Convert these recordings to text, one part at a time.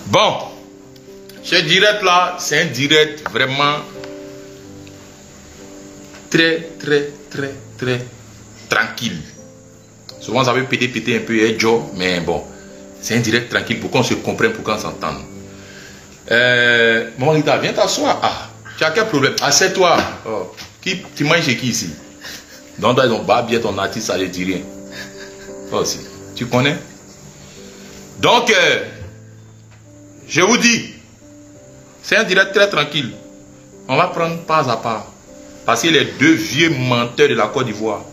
Bon, ce direct là, c'est un direct vraiment très tranquille. Souvent ça veut péter un peu et Joe, mais bon, c'est un direct tranquille pour qu'on se comprenne, pour qu'on s'entende. Maman Rita, viens t'asseoir. Ah, tu as quel problème? Assieds-toi. Oh. Tu manges chez qui ici? Donc ils ont pas bien ton artiste, ça ne dit rien. Toi aussi, tu connais? Donc, je vous dis, c'est un direct très tranquille. On va prendre pas à pas. Parce que les deux vieux menteurs de la Côte d'Ivoire,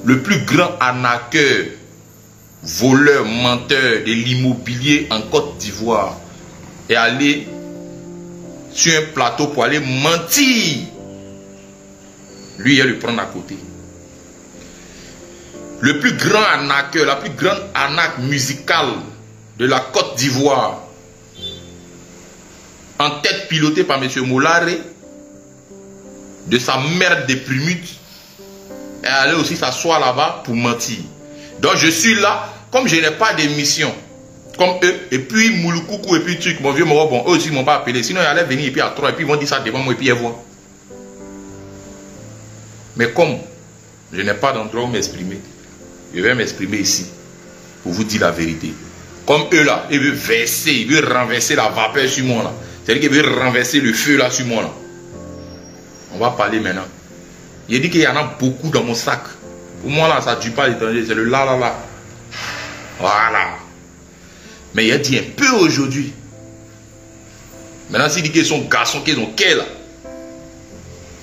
le plus grand arnaqueur, voleur, menteur de l'immobilier en Côte d'Ivoire, est allé sur un plateau pour aller mentir. Lui, il va le prendre à côté. Le plus grand arnaqueur, la plus grande arnaque musicale de la Côte d'Ivoire, en tête pilotée par M. Moulare, de sa merde de primute, est allé aussi s'asseoir là-bas pour mentir. Donc je suis là, comme je n'ai pas d'émission, comme eux, et puis Mouloukoukou, et puis truc, mon vieux Moro, bon, eux aussi ils ne m'ont pas appelé. Sinon ils allaient venir et puis à 3, et puis ils vont dire ça devant moi, et puis ils voient. Mais comme je n'ai pas d'endroit où m'exprimer, je vais m'exprimer ici, pour vous dire la vérité. Comme eux là, ils veulent verser, ils veulent renverser la vapeur sur moi là. C'est-à-dire qu'ils veulent renverser le feu là sur moi là. On va parler maintenant. Il dit qu'il y en a beaucoup dans mon sac. Pour moi là, ça ne tue pas l'étranger, c'est le là. Voilà. Mais il a dit un peu aujourd'hui. Maintenant, s'il dit qu'ils sont garçons, qu'ils ont qu'elle là.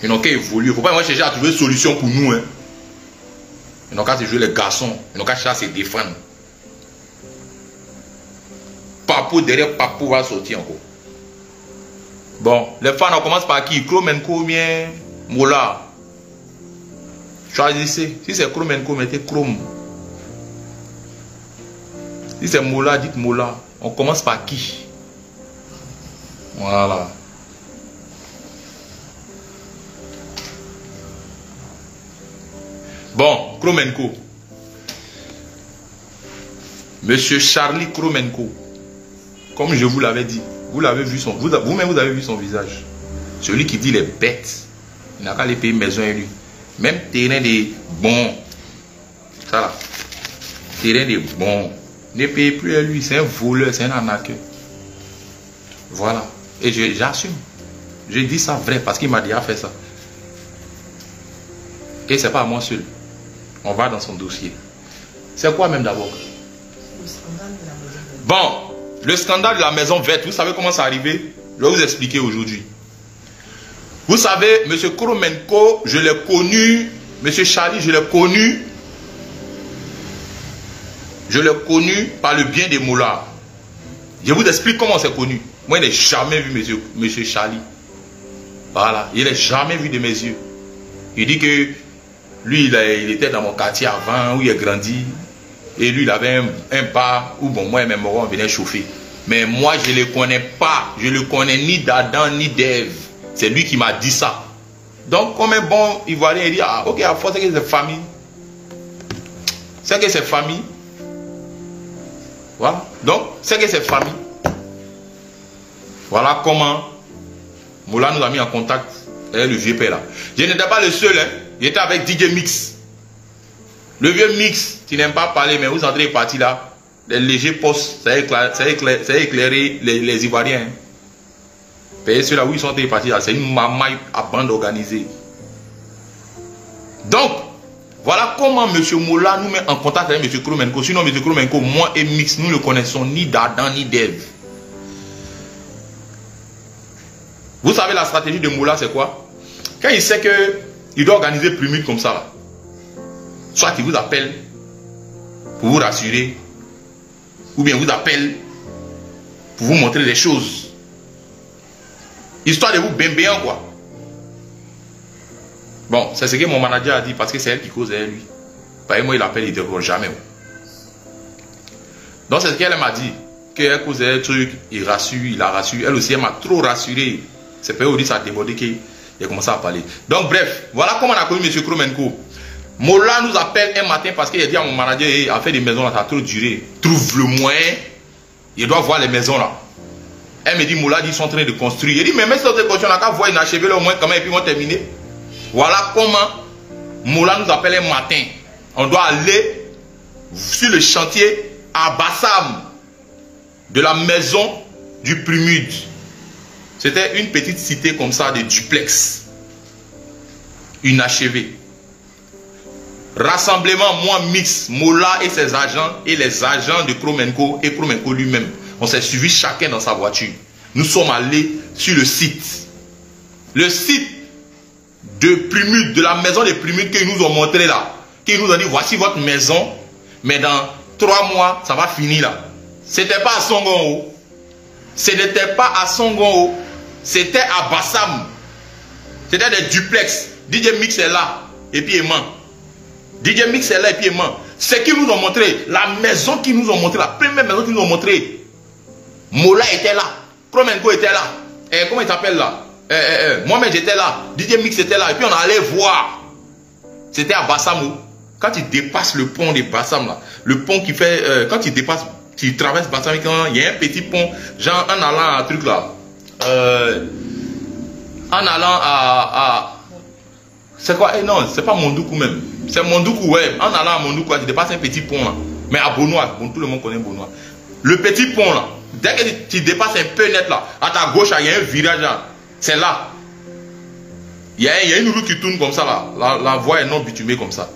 Ils n'ont qu'à évoluer. Il ne faut pas moi chercher à trouver une solution pour nous. Hein. Ils n'ont qu'à se jouer les garçons. Ils n'ont qu'à chercher à se défendre. Papou derrière Papou va sortir encore. Bon, les fans, on commence par qui? Kromenko ou bien Mola? Choisissez. Si c'est Kromenko, mettez Krom. Si c'est Mola, dites Mola. On commence par qui? Voilà. Bon, Kromenko. Monsieur Charlie Kromenko. Comme je vous l'avais dit. Vous l'avez vu son... Vous-même, vous avez vu son visage. Celui qui dit les bêtes. Il n'a qu'à aller payer maison à lui. Même terrain des bons. Ça là. Terrain des bons. Ne payez plus à lui. C'est un voleur, c'est un arnaqueur. Voilà. Et j'assume. Je dis ça vrai parce qu'il m'a déjà fait ça. Et c'est pas à moi seul. On va dans son dossier. C'est quoi même d'abord? Le scandale de la maison verte. Bon. Le scandale de la maison verte, vous savez comment c'est arrivé? Je vais vous expliquer aujourd'hui. Vous savez, M. Kromenko, je l'ai connu. M. Charlie, je l'ai connu. Je l'ai connu par le bien des Moulars. Je vous explique comment c'est connu. Moi, je n'ai jamais vu M. Charlie. Voilà, il n'est jamais vu de mes yeux. Il dit que lui, il était dans mon quartier avant, où il a grandi. Et lui, il avait un bar où, bon, moi et mes morons, on venait chauffer. Mais moi, je ne le connais pas. Je ne le connais ni d'Adam, ni d'Ève. C'est lui qui m'a dit ça. Donc, comme un bon Ivoirien, il dit, ah, ok, à force, c'est que c'est famille. C'est que c'est famille. Voilà. Donc, c'est que c'est famille. Voilà comment Moula nous a mis en contact avec le vieux père là. Je n'étais pas le seul, hein. J'étais avec DJ Mix. Le vieux Mix, tu n'aimes pas parler, mais vous entrez parti là. Les légers postes, ça a éclairé les Ivoiriens. Hein. Ceux-là où ils sont partis là, c'est une mamaille à bande organisée. Donc, voilà comment M. Moula nous met en contact avec M. Kromenko. Sinon, M. Kromenko, moi et Mix, nous ne connaissons ni d'Adam ni d'Ève. Vous savez la stratégie de Moula, c'est quoi? Quand il sait qu'il doit organiser Primute comme ça, là, soit il vous appelle pour vous rassurer, ou bien vous appelle pour vous montrer des choses. Histoire de vous bémbéant, quoi. Bon, c'est ce que mon manager a dit parce que c'est elle qui cause avec lui. Par moi, il appelle, il ne déroge jamais. Donc, c'est ce qu'elle m'a dit. Qu'elle cause un truc, il rassure, il a rassuré. Elle aussi, elle m'a trop rassuré. C'est pas où ça a débordé qu'il a commencé à parler. Donc, bref, voilà comment on a connu M. Kromenko. Mola nous appelle un matin parce qu'il a dit à mon manager, hey, affaire des maisons là, ça a trop duré. Trouve le moyen, il doit voir les maisons là. Elle me dit, Moula dit, ils sont en train de construire. Il dit, mais ils sont en train de construire, on n'a qu'à voir inachevé au moins comment et puis ils vont terminer. Voilà comment Moula nous appelle un matin. On doit aller sur le chantier à Bassam de la maison du Primude. C'était une petite cité comme ça de duplex. Inachevée. Rassemblement, moi, Mix, Mola et ses agents et les agents de Kromenko et Kromenko lui-même. On s'est suivi chacun dans sa voiture. Nous sommes allés sur le site. Le site de Primude, de la maison des Primudes qu'ils nous ont montré là. Qu'ils nous ont dit, voici votre maison, mais dans 3 mois, ça va finir là. C'était pas à Songon. Ce n'était pas à Songon. C'était à Bassam. C'était des duplex. DJ Mix est là. Et puis il ment. DJ Mix est là et puis il ment. C'est qu'ils nous ont montré. La maison qu'ils nous ont montré. La première maison qu'ils nous ont montré. Mola était là. Kromenko était là. Comment il s'appelle là? Moi-même j'étais là. DJ Mix était là. Et puis on allait voir. C'était à Bassam. Quand tu dépasses le pont de Bassam là. Le pont qui fait. Quand tu dépasses. Tu traverses Bassam. Il y a un petit pont. Genre en allant à un truc là. En allant à c'est quoi? Non, c'est pas Mondoukou même. C'est Mondoukou, ouais. En allant à Mondoukou, tu dépasses un petit pont là. Mais à Bonois, bon, tout le monde connaît Bonois. Le petit pont là, dès que tu dépasses un peu net là, à ta gauche, il y a un virage là. C'est là. Il y a une route qui tourne comme ça là. La voie est non bitumée comme ça.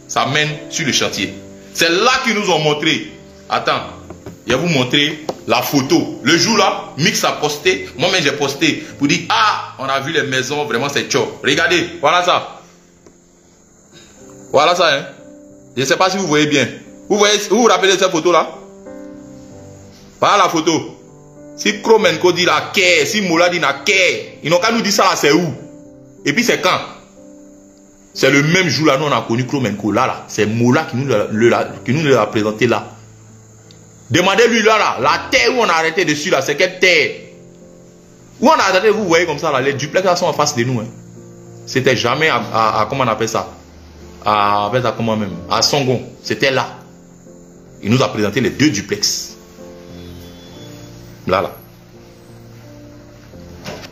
Ça mène sur le chantier. C'est là qu'ils nous ont montré. Attends, je vais vous montrer la photo. Le jour là, Mix a posté, moi-même j'ai posté pour dire, ah, on a vu les maisons, vraiment c'est chaud. Regardez, voilà ça. Voilà ça, hein. Je ne sais pas si vous voyez bien. Vous vous rappelez de cette photo là? Voilà la photo. Si Kromenko dit la Kè, si Mola dit la Kè, ils n'ont qu'à nous dire ça là, c'est où? Et puis c'est quand? C'est le même jour là, nous on a connu Kromenko là. C'est Mola qui nous l'a présenté là. Demandez-lui là, la terre où on a arrêté dessus là, c'est quelle terre? Où on a arrêté, vous voyez comme ça là, les duplex là sont en face de nous. Hein. C'était jamais à comment on appelle ça? À comment même? À Songon. C'était là. Il nous a présenté les 2 duplex. Là.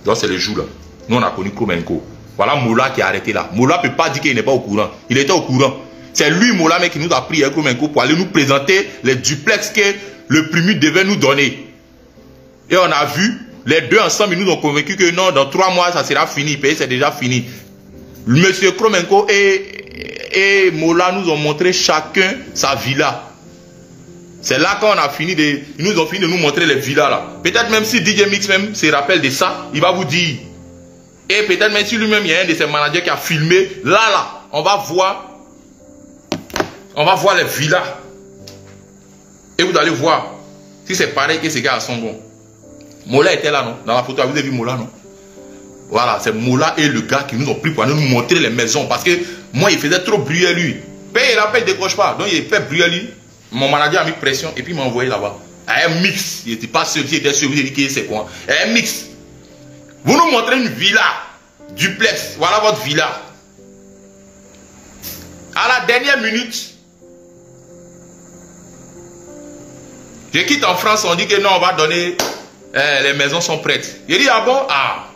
Donc c'est le jour là. Nous on a connu Kromenko. Voilà Mola qui est arrêté là. Mola ne peut pas dire qu'il n'est pas au courant. Il était au courant. C'est lui, Mola, qui nous a pris avec Kromenko pour aller nous présenter les duplex que le Primude devait nous donner. Et on a vu, les 2 ensemble, ils nous ont convaincus que non, dans 3 mois, ça sera fini. Pays, c'est déjà fini. Monsieur Kromenko et Mola nous ont montré chacun sa villa. C'est là qu'on a fini de... Ils nous ont fini de nous montrer les villas là. Peut-être même si DJ Mix même se rappelle de ça, il va vous dire. Et peut-être même si lui-même, il y a un de ses managers qui a filmé. Là, on va voir... On va voir les villas. Et vous allez voir si c'est pareil que ce gars à Songon. Mola était là, non? Dans la photo, vous avez vu Mola, non? Voilà, c'est Mola et le gars qui nous ont pris pour aller nous montrer les maisons. Parce que moi, il faisait trop bruit lui. Paye, il ne décroche pas. Donc, il fait bruit lui. Mon manager a mis pression et puis il m'a envoyé là-bas. Un mix. Il n'était pas seul, il était seul. Il dit que c'est quoi? Un mix. Vous nous montrez une villa. Duplex. Voilà votre villa. À la dernière minute, je quitte en France, on dit que non, on va donner, les maisons sont prêtes. Il dit, ah bon, ah.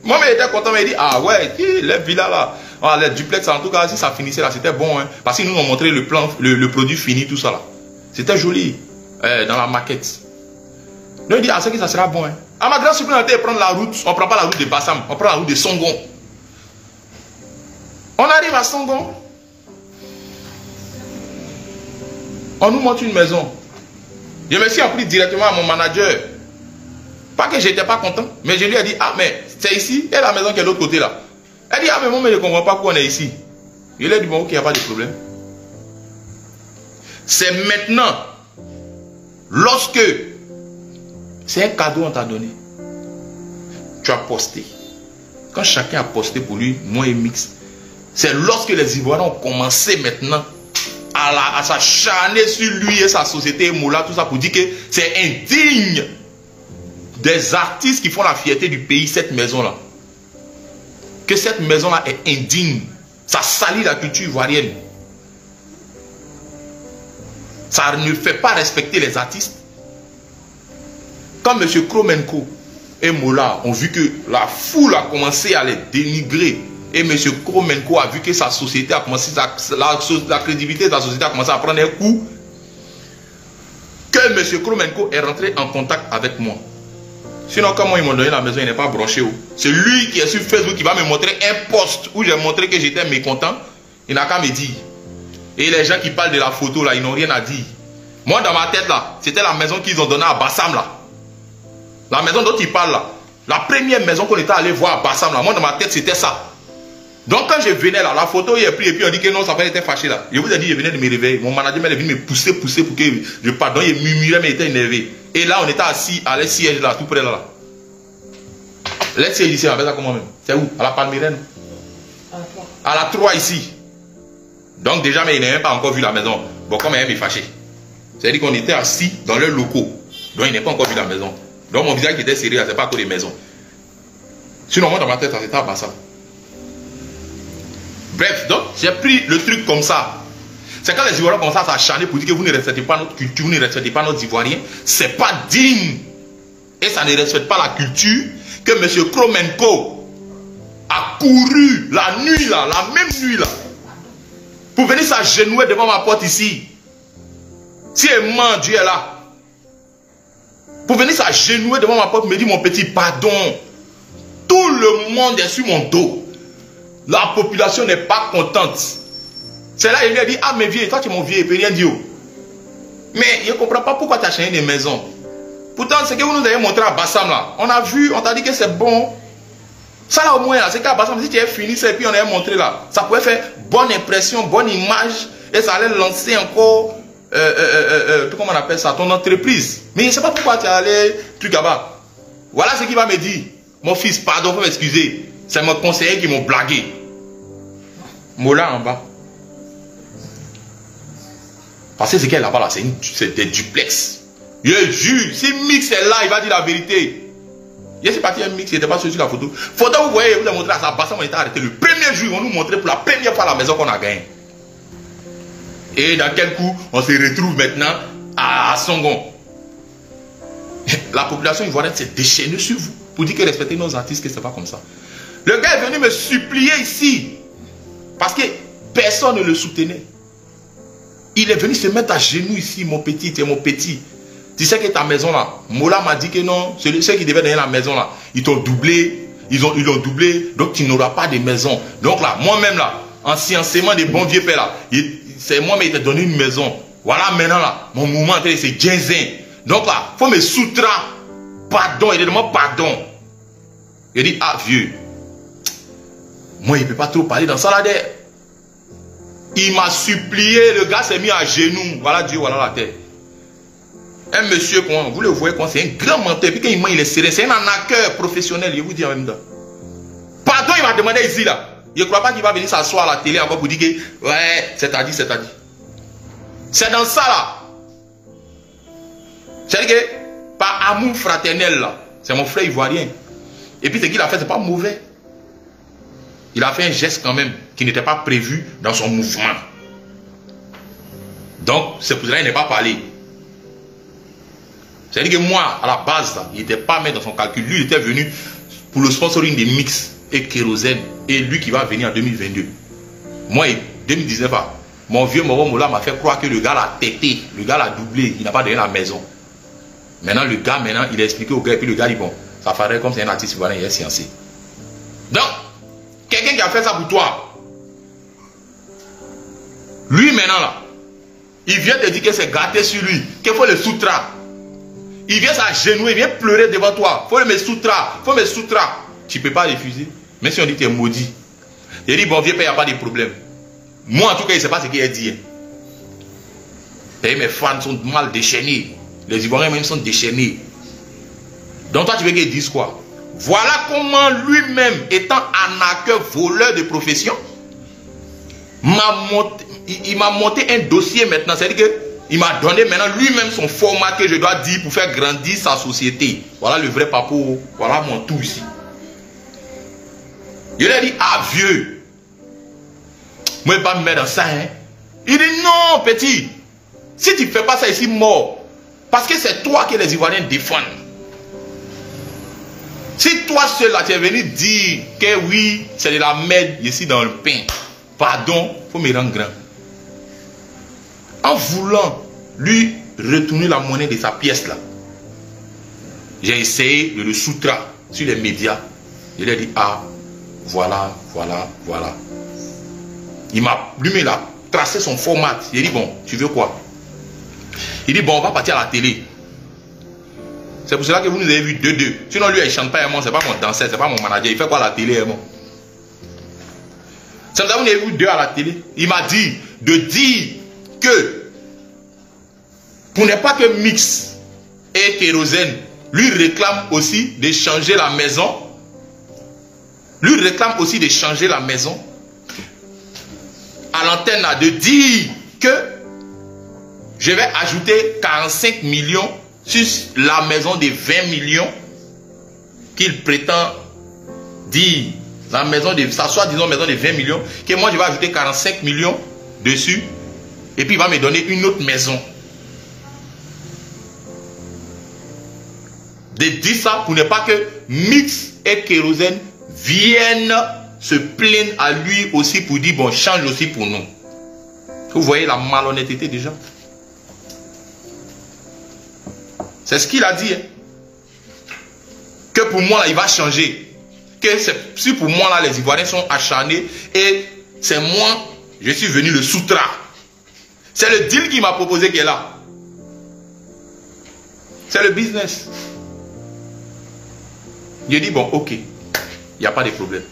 Moi, mais j'étais content, mais il dit, ah ouais, les villas là, ah, les duplex, en tout cas, si ça finissait là, c'était bon, hein, parce qu'ils nous ont montré le plan, le produit fini, tout ça là. C'était joli, dans la maquette. Donc il dit, ah, c'est que ça sera bon, hein. À ma grande surprise, on était prendre la route, on ne prend pas la route de Bassam, on prend la route de Songon. On arrive à Songon. On nous montre une maison. Je me suis appris directement à mon manager. Pas que je n'étais pas content, mais je lui ai dit, ah mais c'est ici, et la maison qui est de l'autre côté là. Elle dit, ah mais moi je ne comprends pas pourquoi on est ici. Je lui ai dit, bon ok, il n'y a pas de problème. C'est maintenant, lorsque c'est un cadeau on t'a donné, tu as posté. Quand chacun a posté pour lui, moi et Mix, c'est lorsque les Ivoiriens ont commencé maintenant à s'acharner sur lui et sa société, Mola, tout ça, pour dire que c'est indigne des artistes qui font la fierté du pays, cette maison-là. Que cette maison-là est indigne. Ça salit la culture ivoirienne. Ça ne fait pas respecter les artistes. Quand M. Kromenko et Mola ont vu que la foule a commencé à les dénigrer. Et M. Kromenko a vu que sa société a commencé, la crédibilité de la société a commencé à prendre un coup. Que M. Kromenko est rentré en contact avec moi. Sinon, quand moi ils m'ont donné la maison, il n'est pas branché. C'est lui qui est sur Facebook qui va me montrer un post où j'ai montré que j'étais mécontent. Il n'a qu'à me dire. Et les gens qui parlent de la photo là, ils n'ont rien à dire. Moi dans ma tête là, c'était la maison qu'ils ont donnée à Bassam là. La maison dont ils parlent là. La première maison qu'on était allé voir à Bassam là. Moi dans ma tête c'était ça. Donc quand je venais là, la photo il est pris et puis on dit que non, ça fait été fâché là. Je vous ai dit, je venais de me réveiller. Mon manager est venu me pousser pour que je pardonne. Il murmurait mais il était énervé. Et là on était assis à l'aise siège là, tout près là. L'aide siège ici, on appelle ça comment même? C'est où? À la Palmyrène? À la 3 ici. Donc déjà mais il n'a même pas encore vu la maison. Bon comme il est fâché. C'est-à-dire qu'on était assis dans leurs locaux. Donc il n'a pas encore vu la maison. Donc mon visage était serré, c'est pas à cause des maisons. Sinon moi dans ma tête, c'était à Bassam. Bref, donc j'ai pris le truc comme ça. C'est quand les Ivoiriens commencent à s'acharner pour dire que vous ne respectez pas notre culture, vous ne respectez pas nos Ivoiriens. C'est pas digne. Et ça ne respecte pas la culture que M. Kromenko a couru la nuit là, la même nuit là, pour venir s'agenouiller devant ma porte ici. Si Dieu est là. Pour venir s'agenouiller devant ma porte, me dit mon petit pardon. Tout le monde est sur mon dos. La population n'est pas contente. C'est là il lui a dit, ah mais vieux, toi tu es mon vieux, il ne peut rien dire. Mais je ne comprends pas pourquoi tu as changé des maisons. Pourtant, ce que vous nous avez montré à Bassam là, on a vu, on t'a dit que c'est bon. Ça là au moins, c'est qu'à Bassam, si tu es fini, et puis on avait montré là, ça pouvait faire bonne impression, bonne image, et ça allait lancer encore, comment on appelle ça, ton entreprise. Mais je ne sais pas pourquoi tu es allé, truc là-bas. Voilà ce qu'il va me dire. Mon fils, pardon, faut m'excuser. C'est mon conseiller qui m'ont blagué. Mola en bas. Parce que ce qu'il y a là-bas, là, c'est des duplex. Je jure, si Mix est là, il va dire la vérité. Je suis parti un Mix, il n'était pas sur la photo. Photo, vous voyez, vous avez montré à ça, Bassam, on était arrêté. Le premier jour, on nous montrait pour la première fois la maison qu'on a gagnée. Et dans quel coup, on se retrouve maintenant à Songon. La population ivoirienne s'est déchaînée sur vous pour dire que respecter nos artistes, que ce n'est pas comme ça. Le gars est venu me supplier ici parce que personne ne le soutenait. Il est venu se mettre à genoux ici, mon petit, tu es mon petit. Tu sais que ta maison là, Mola m'a dit que non, ceux qui devaient donner la maison là, ils t'ont doublé, ils l'ont doublé, donc tu n'auras pas de maison. Donc là, moi-même là, anciennement des bons vieux pères là, c'est moi-même qui t'ai donné une maison. Voilà maintenant là, mon mouvement c'est Djenzin. Donc là, il faut me soutra. Pardon, il demande pardon. Il dit, ah vieux, moi il ne peut pas trop parler dans ça là. Il m'a supplié, le gars s'est mis à genoux. Voilà Dieu, voilà la terre. Un monsieur, vous le voyez, c'est un grand menteur. Puis quand il ment, il est serré. C'est un arnaqueur professionnel, je vous dis en même temps. Pardon, il m'a demandé ici là. Je ne crois pas qu'il va venir s'asseoir à la télé encore pour dire que, ouais, c'est-à-dire, c'est-à-dire. C'est dans ça là. C'est-à-dire que, par amour fraternel là, c'est mon frère ivoirien. Et puis ce qu'il a fait, c'est pas mauvais. Il a fait un geste quand même qui n'était pas prévu dans son mouvement. Donc, c'est pour cela qu'il n'est pas parlé. C'est-à-dire que moi, à la base, là, il n'était pas mis dans son calcul. Lui, il était venu pour le sponsoring des Mix et Kérosène. Et lui qui va venir en 2022. Moi, 2019, mon vieux Moro Mola m'a fait croire que le gars l'a tété. Le gars l'a doublé. Il n'a pas donné la maison. Maintenant, le gars, il a expliqué au gars. Et puis le gars dit, bon, ça ferait comme c'est un artiste ivoirien, il est sciencé. Donc, quelqu'un qui a fait ça pour toi, lui maintenant là, il vient te dire que c'est gâté sur lui, qu'il faut le soutra. Il vient s'agenouiller, il vient pleurer devant toi. Faut me soutra, faut me soutra. Tu ne peux pas refuser. Même si on dit que tu es maudit. Il dit, bon, viens, il n'y a pas de problème. Moi, en tout cas, il ne sait pas ce qu'il a dit. Et mes fans sont mal déchaînés. Les Ivoiriens même sont déchaînés. Donc toi, tu veux qu'ils disent quoi? Voilà comment lui-même, étant arnaqueur, voleur de profession, il m'a monté un dossier maintenant. C'est-à-dire qu'il m'a donné maintenant lui-même son format que je dois dire pour faire grandir sa société. Voilà le vrai papo. Voilà mon tout ici. Il a dit, ah vieux, moi je ne vais pas me mettre dans ça. Hein. Il dit, non petit, si tu ne fais pas ça ici, mort. Parce que c'est toi que les Ivoiriens défendent. Si toi seul là, tu es venu dire que oui, c'est de la merde ici dans le pain, pardon, il faut me rendre grand. En voulant lui retourner la monnaie de sa pièce là, j'ai essayé de le soustraire sur les médias. Je lui ai dit, ah, voilà. Lui-même, il a tracé son format. Il a dit, bon, tu veux quoi? Il dit, bon, on va partir à la télé. C'est pour cela que vous nous avez vu 2-2. Sinon, lui, il ne chante pas, c'est pas mon danseur, c'est pas mon manager. Il fait quoi à la télé, c'est pour ça que vous nous avez vu 2 à la télé. Il m'a dit de dire que pour ne pas que Mix et Kérosène lui réclament aussi de changer la maison. Lui réclame aussi de changer la maison. À l'antenne, de dire que je vais ajouter 45 millions sur la maison de 20 millions qu'il prétend dire. La maison de, ça soit disons maison de 20 millions, que moi je vais ajouter 45 millions dessus. Et puis il va me donner une autre maison. De dire ça pour ne pas que Mix et Kérosène viennent se plaindre à lui aussi pour dire bon, change aussi pour nous. Vous voyez la malhonnêteté déjà. C'est ce qu'il a dit. Hein. Que pour moi là, il va changer. Que si pour moi là, les Ivoiriens sont acharnés et c'est moi, je suis venu le soustraire. C'est le deal qu'il m'a proposé qui est là. C'est le business. Je dis bon, ok, il n'y a pas de problème.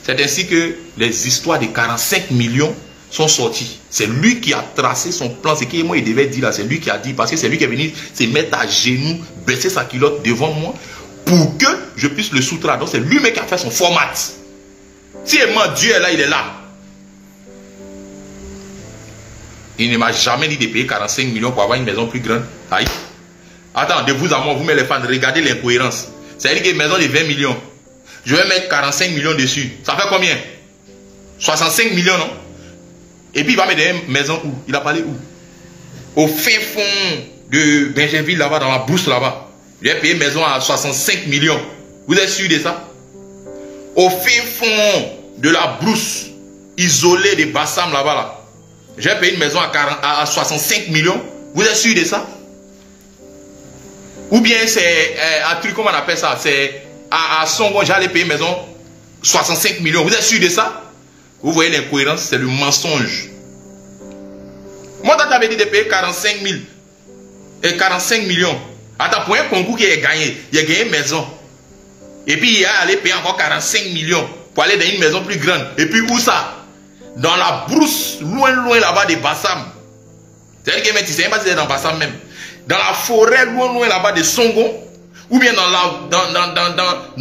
C'est ainsi que les histoires de 45 millions sont sorties. C'est lui qui a tracé son plan. C'est qui moi il devait dire là, c'est lui qui a dit, parce que c'est lui qui est venu se mettre à genoux, baisser sa culotte devant moi pour que je puisse le soustraire. Donc c'est lui-même qui a fait son format. Si Dieu est là, il est là. Il ne m'a jamais dit de payer 45 millions pour avoir une maison plus grande. Aïe. Attends, de vous à moi, vous mettez les fans, regardez l'incohérence. C'est-à-dire qu'une maison de 20 millions, je vais mettre 45 millions dessus. Ça fait combien? 65 millions, non? Et puis il va mettre une maison où? Il a parlé où? Au fin fond de Benjerville, là-bas, dans la brousse, là-bas. Je vais payer une maison à 65 millions. Vous êtes sûr de ça? Au fin fond de la brousse, isolée de Bassam, là-bas, là. Je vais payer une maison à 65 millions. Vous êtes sûr de ça? Ou bien c'est un truc, comment on appelle ça? C'est à Songo, j'allais payer une maison 65 millions. Vous êtes sûr de ça? Vous voyez l'incohérence, c'est le mensonge. Moi, tu avais dit de payer 45 000 et 45 millions. Attends, pour un concours qui a gagné, il a gagné une maison. Et puis il a allé payer encore 45 millions pour aller dans une maison plus grande. Et puis où ça? Dans la brousse, loin là-bas de Bassam. C'est-à-dire que tu ne sais même pas si c'est dans Bassam même. Dans la forêt, loin là-bas de Songo. Ou bien dans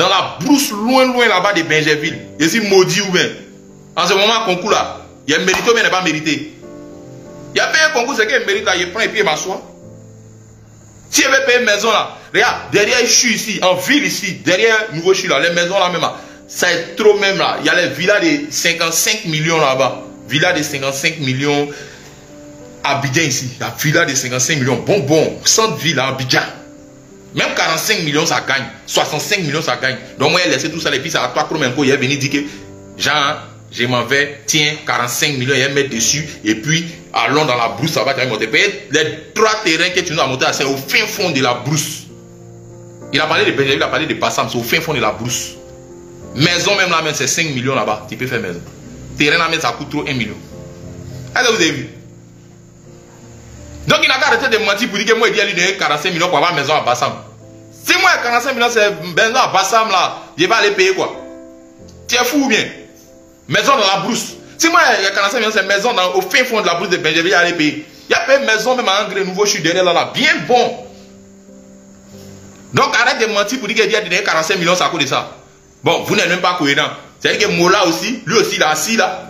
la brousse, loin là-bas de Benjerville. Je suis maudit ou bien. En ce moment, concours là, il y a mérité ou bien il n'a pas mérité. Il y a payé un concours, c'est qu'il mérite là, il prend et puis il m'assoit. Si il avait payé une maison là, regarde, derrière je suis ici, en ville ici, derrière Nouveau Chili là, les maisons là même là, ça est trop même là. Il y a les villas de 55 millions là-bas. Villas de 55 millions. Abidjan ici, la villa de 55 millions, bon, centre ville à Abidjan. Même 45 millions ça gagne, 65 millions ça gagne. Donc moi, il a laissé tout ça, et puis ça à toi, Kromenko, il est venu dire que, Jean, je m'en vais, tiens, 45 millions, il va mettre dessus, et puis, allons dans la brousse, ça va te monter. Les 3 terrains que tu nous as montés, c'est au fin fond de la brousse. Il a parlé de Benjamin, il a parlé de Bassam, c'est au fin fond de la brousse. Maison même là, même c'est 5 millions là-bas, tu peux faire maison. Terrain là, même ça coûte trop 1 million. Est-ce que vous avez vu? Donc il n'a qu'à arrêter de mentir pour dire que moi il dit à lui donner 45 millions pour avoir une maison à Bassam. Si moi 45 millions c'est une maison à Bassam là, je vais aller payer quoi? Tu es fou ou bien? Maison dans la brousse. Si moi il y a 45 millions c'est une maison au fin fond de la brousse de Benjamin, je vais aller payer. Il y a pas une maison même à Angré Nouveau, je suis derrière là, bien bon. Donc arrête de mentir pour dire qu'il a donné 45 millions à cause de ça. Bon, vous n'êtes même pas cohérent. C'est-à-dire que Mola aussi, lui aussi il est assis là.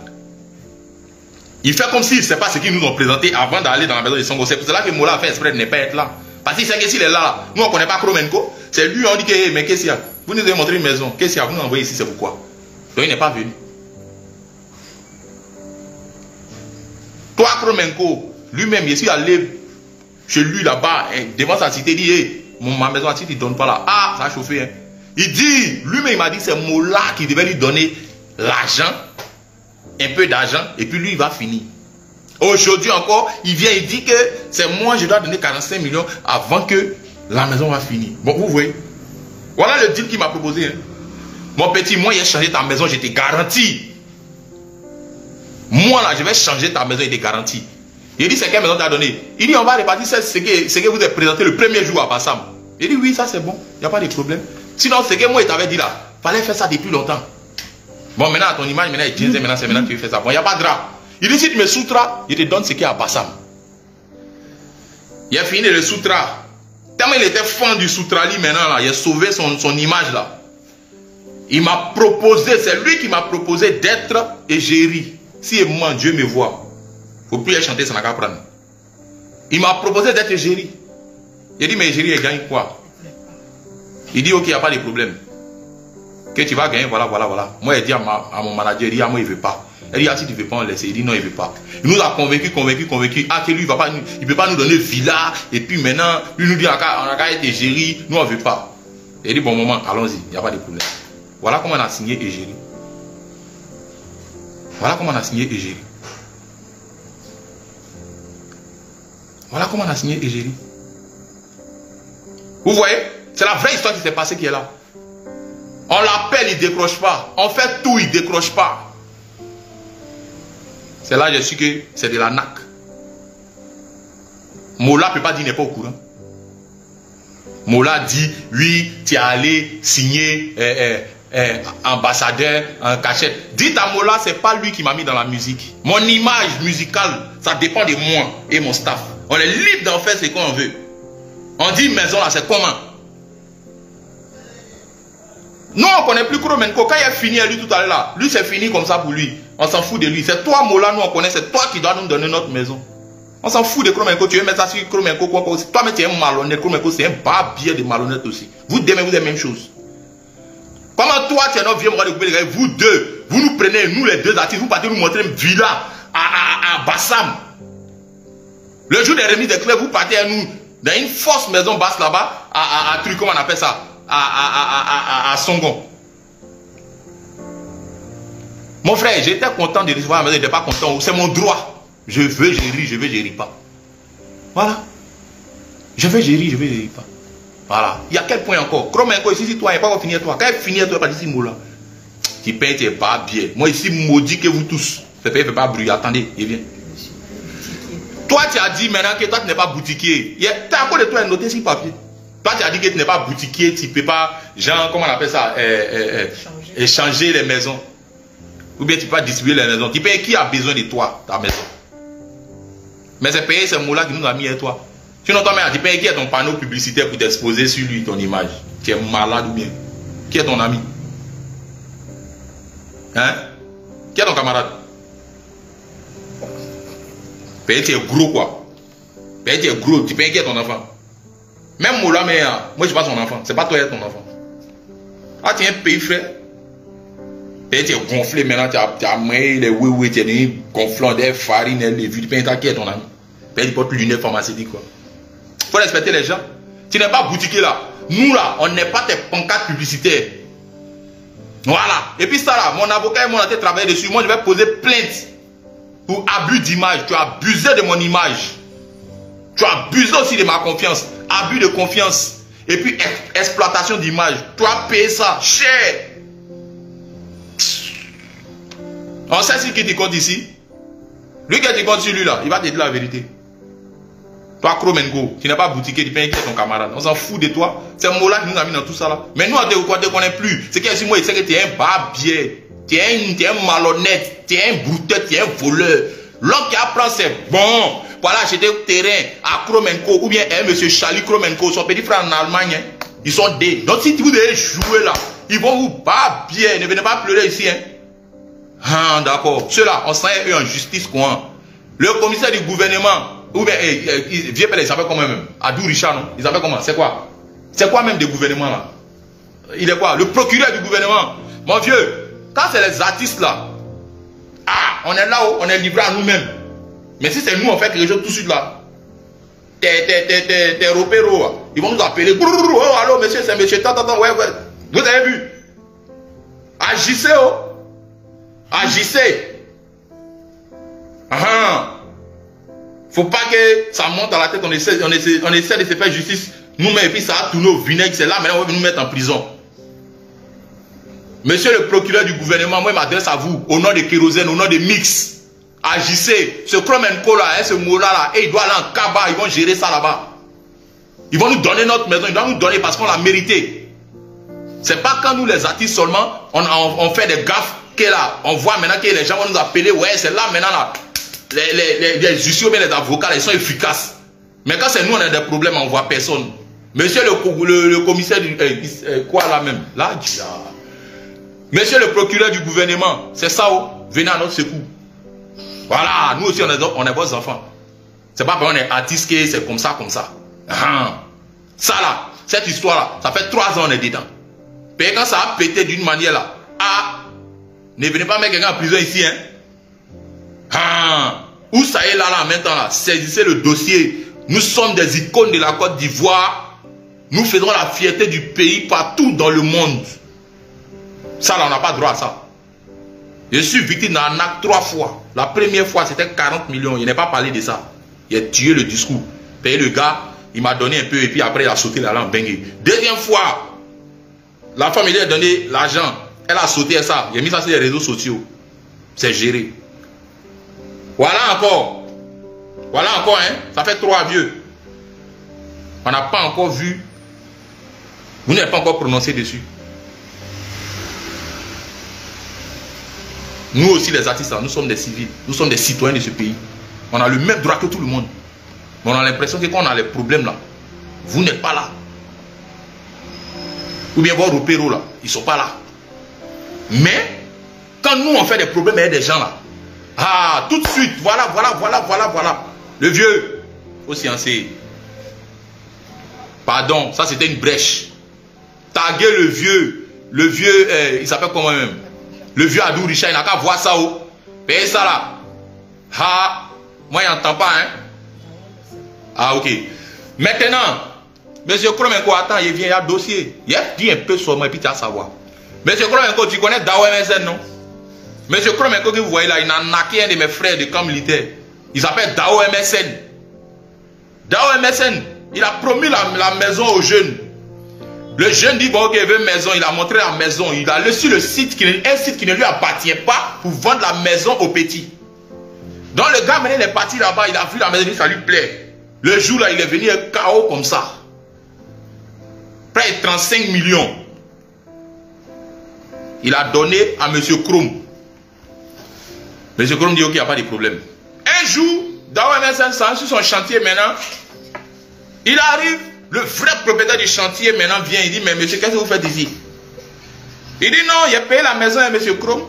Il fait comme s'il ne sait pas ce qu'ils nous ont présenté avant d'aller dans la maison de Songo. C'est pour cela que Mola a fait exprès de ne pas être là. Parce qu'il sait que s'il est là, nous on ne connaît pas Kromenko. C'est lui, on dit que, mais qu'est-ce qu'il y a? Vous nous avez montré une maison. Qu'est-ce qu'il y a? Vous nous envoyez ici, c'est pourquoi? Donc il n'est pas venu. Toi, Kromenko, lui-même, je suis allé chez lui là-bas, devant sa cité, il dit, hey, ma maison à titre, il ne donne pas là. Ah, ça a chauffé. Hein. Il dit, lui-même il m'a dit, c'est Mola qui devait lui donner l'argent, un peu d'argent, et puis lui il va finir. Aujourd'hui encore, il vient, il dit que c'est moi, je dois donner 45 millions avant que la maison va finir. Bon, vous voyez. Voilà le deal qu'il m'a proposé. Hein. Mon petit, moi, j'ai changé ta maison, je t'ai garanti. Moi, là, je vais changer ta maison, il t'ai garanti. Il dit, c'est quelle maison t'as donné? Il dit, on va répartir ce que vous avez présenté le premier jour à Bassam. Il dit, oui, ça c'est bon, il n'y a pas de problème. Sinon, ce que moi, il t'avait dit là, fallait faire ça depuis longtemps. Bon, maintenant, à ton image, maintenant, il dit, maintenant, c'est maintenant que tu fais ça. Bon, il n'y a pas de drap. Il dit, si tu me soutras, je te donne ce qu'il y a à Bassam. Il a fini le soutras. Tellement il était fan du soutrali maintenant, là, il a sauvé son image là. Il m'a proposé, c'est lui qui m'a proposé d'être égérie. Si moi, Dieu me voit, il ne faut plus chanter, ça n'a qu'à prendre. Il m'a proposé d'être égérie. Il dit, mais égérie, elle gagne quoi? Il dit, ok, il n'y a pas de problème. Que tu vas gagner, voilà. Moi, il dit à mon manager, il dit, ah, moi, il ne veut pas. Il dit, ah, si tu ne veux pas, on laisse. Il dit, non, il ne veut pas. Il nous a convaincu. Ah, que lui, il ne peut pas nous donner villa. Et puis maintenant, lui nous dit, on a qu'à être égérie. Nous, on ne veut pas. Il dit, bon moment, allons-y, il n'y a pas de problème. Voilà comment on a signé égérie. Voilà comment on a signé égérie. Voilà comment on a signé égérie. Vous voyez? C'est la vraie histoire qui s'est passée qui est là. On l'appelle, il ne décroche pas. On fait tout, il ne décroche pas. C'est là que je suis que c'est de la nac. Mola ne peut pas dire n'est pas au courant. Mola dit, oui, tu es allé signer ambassadeur en cachette. Dites à Mola, ce n'est pas lui qui m'a mis dans la musique. Mon image musicale, ça dépend de moi et mon staff. On est libre d'en faire ce qu'on veut. On dit maison là, c'est comment? Non, on ne connaît plus Kromenko. Quand il a fini à lui tout à l'heure là, lui c'est fini comme ça pour lui. On s'en fout de lui. C'est toi Mola, nous on connaît, c'est toi qui dois nous donner notre maison. On s'en fout de Kromenko. Tu veux mettre ça sur Kromenko quoi aussi. Toi mais tu es un malhonnête. Kromenko c'est un barbier de malhonnête aussi. Vous deux, vous êtes la même chose. Comment toi tu es notre vieux moral de couper les gars, vous deux, vous nous prenez, nous les deux artistes, vous partez nous montrer une villa à Bassam. Le jour des remises des clés, vous partez à nous dans une fausse maison basse là-bas, à truc, comment on appelle ça, à Songon. Mon frère, j'étais content de recevoir la maison, je n'étais pas content. C'est mon droit. Je veux, je ris pas. Voilà. Je veux, je ris pas. Voilà. Il y a quel point encore? Kromenko ici, si toi, il n'y a pas finir toi. Quand il finit, toi, pas d'ici, Moula. Tu payes tes pas bien. Moi ici, maudit que vous tous. Ne fais pas bruit. Attendez, il vient. Toi, tu as dit maintenant que toi, tu n'es pas boutiquier. Tu as à côté de toi un noté sur papier. Toi, tu as dit que tu n'es pas boutiquier, tu ne peux pas, genre, comment on appelle ça, échanger les maisons. Ou bien tu ne peux pas distribuer les maisons. Tu payes qui a besoin de toi, ta maison. Mais c'est payer ce mot-là qui nous a mis à toi. Sinon, toi, tu payes qui est ton panneau publicitaire pour t'exposer sur lui, ton image. Tu es malade ou bien? Qui est ton ami? Hein? Qui est ton camarade? Payer, tu es gros quoi. Payer, tu es gros. Tu payes qui est ton enfant? Même moi là, mais moi je ne suis pas son enfant. C'est pas toi qui es ton enfant. Ah, tu es un pays frère. Payer, tu es gonflé maintenant. Tu as maillé les oui, tu es gonflant des farines, des vues. Tu payes qui est ton ami? Payer, tu portes lunettes pharmaceutiques quoi. Il faut respecter les gens. Tu n'es pas boutiquier là. Nous là, on n'est pas tes pancartes publicitaires. Voilà. Et puis ça là, mon avocat et moi on a été travailler dessus. Moi je vais poser plainte pour abus d'image. Tu as abusé de mon image. Tu as abusé aussi de ma confiance. Abus de confiance. Et puis exploitation d'image. Tu as payé ça cher. On sait ce qui te compte ici. Lui qui te compte sur lui là, il va te dire la vérité. Toi, Kromenko, tu n'es pas boutiquier, tu payes qui est ton camarade. On s'en fout de toi. C'est un mot-là qui nous a mis dans tout ça là. Mais nous, on ne te connaît plus. C'est qu'il moi, il sait que tu es un barbier. Tu es un malhonnête. Tu es un brouteur, tu es un voleur. L'homme qui apprend, c'est bon. Voilà, acheter le terrain à Kromenko ou bien M. Charlie Kromenko, son petit frère en Allemagne. Hein. Ils sont des. Donc, si vous devez jouer là, ils vont vous barbier. Ne venez pas pleurer ici. Hein. Ah, d'accord. Ceux-là, on sent eux en justice quoi. Le commissaire du gouvernement. Ou bien, vieux père, ils s'appellent comment même? Adou Richard, non? Ils s'appellent comment? C'est quoi? C'est quoi même des gouvernements là? Il est quoi? Le procureur du gouvernement. Mon vieux, quand c'est les artistes là, ah, on est là-haut, on est livré à nous-mêmes. Mais si c'est nous, on fait quelque chose tout de suite là. T'es repéro, ils vont nous appeler. Oh, allô, monsieur, c'est monsieur, ouais. Vous avez vu? Agissez, oh. Agissez. Faut pas que ça monte à la tête, on essaie de se faire justice nous-mêmes et puis ça a tourné au vinaigre, c'est là, maintenant on va nous mettre en prison. Monsieur le procureur du gouvernement, moi je m'adresse à vous, au nom de Kérosène, au nom de Mix. Agissez. Ce Chrome & Co là, ce mot-là, là, il doit aller en cabas, ils vont gérer ça là-bas. Ils vont nous donner notre maison, ils doivent nous donner parce qu'on l'a mérité. C'est pas quand nous les artistes seulement, on fait des gaffes que là, on voit maintenant que les gens vont nous appeler, ouais c'est là maintenant là. Les justices ou bien les avocats, ils sont efficaces. Mais quand c'est nous, on a des problèmes, on ne voit personne. Monsieur le commissaire du... quoi là même? Là, monsieur le procureur du gouvernement, c'est ça, oh, venez à notre secours. Voilà, nous aussi, on est vos enfants. C'est pas parce qu'on est artiste que c'est comme ça, comme ça. Ça là, cette histoire-là, ça fait 3 ans on est dedans. Et quand ça a pété d'une manière là, ne venez pas mettre quelqu'un en prison ici, hein. Où ça est là, maintenant là, saisissez le dossier. Nous sommes des icônes de la Côte d'Ivoire. Nous faisons la fierté du pays partout dans le monde. Ça là, on n'a pas droit à ça. Je suis victime d'un acte 3 fois. La première fois, c'était 40 millions. Il n'a pas parlé de ça. Il a tué le discours. Payé le gars, il m'a donné un peu et puis après il a sauté la lampe. Deuxième fois, la femme il a donné l'argent. Elle a sauté ça. Il a mis ça sur les réseaux sociaux. C'est géré. Voilà encore. Voilà encore, hein. Ça fait 3 vieux. On n'a pas encore vu. Vous n'avez pas encore prononcé dessus. Nous aussi les artistes, nous sommes des civils. Nous sommes des citoyens de ce pays. On a le même droit que tout le monde. Mais on a l'impression que quand on a les problèmes là, vous n'êtes pas là. Ou bien vos repéros là, ils ne sont pas là. Mais, quand nous on fait des problèmes avec des gens là, tout de suite, voilà. Le vieux, faut sciencer. Pardon, ça c'était une brèche. Taguer le vieux, il s'appelle comment même? Le vieux Adou Richard, il n'a qu'à voir ça, oh. Payez ça là. Moi il n'entend pas, hein. Ok. Maintenant, monsieur Kromenko, attends, il vient, il y a un dossier. Il dit un peu sur moi et puis tu vas savoir. Monsieur Kromenko, tu connais Dao MSN, non? Monsieur Kromenko que vous voyez là, il a naqué un de mes frères de camp militaire. Il s'appelle Dao MSN. Dao MSN, il a promis la maison aux jeunes. Le jeune dit bon, ok, il veut une maison, il a montré la maison. Il a reçu le site, un site qui ne lui appartient pas pour vendre la maison aux petits. Donc le gars, maintenant, il est parti là-bas, il a vu la maison, ça lui plaît. Le jour là, il est venu un chaos comme ça. Près de 35 millions. Il a donné à monsieur Krom. Monsieur Krom dit ok, il n'y a pas de problème. Un jour, Dao MSN sur son chantier maintenant, il arrive, le vrai propriétaire du chantier maintenant vient, il dit mais monsieur, qu'est-ce que vous faites ici? Il dit non, il a payé la maison à monsieur Krom.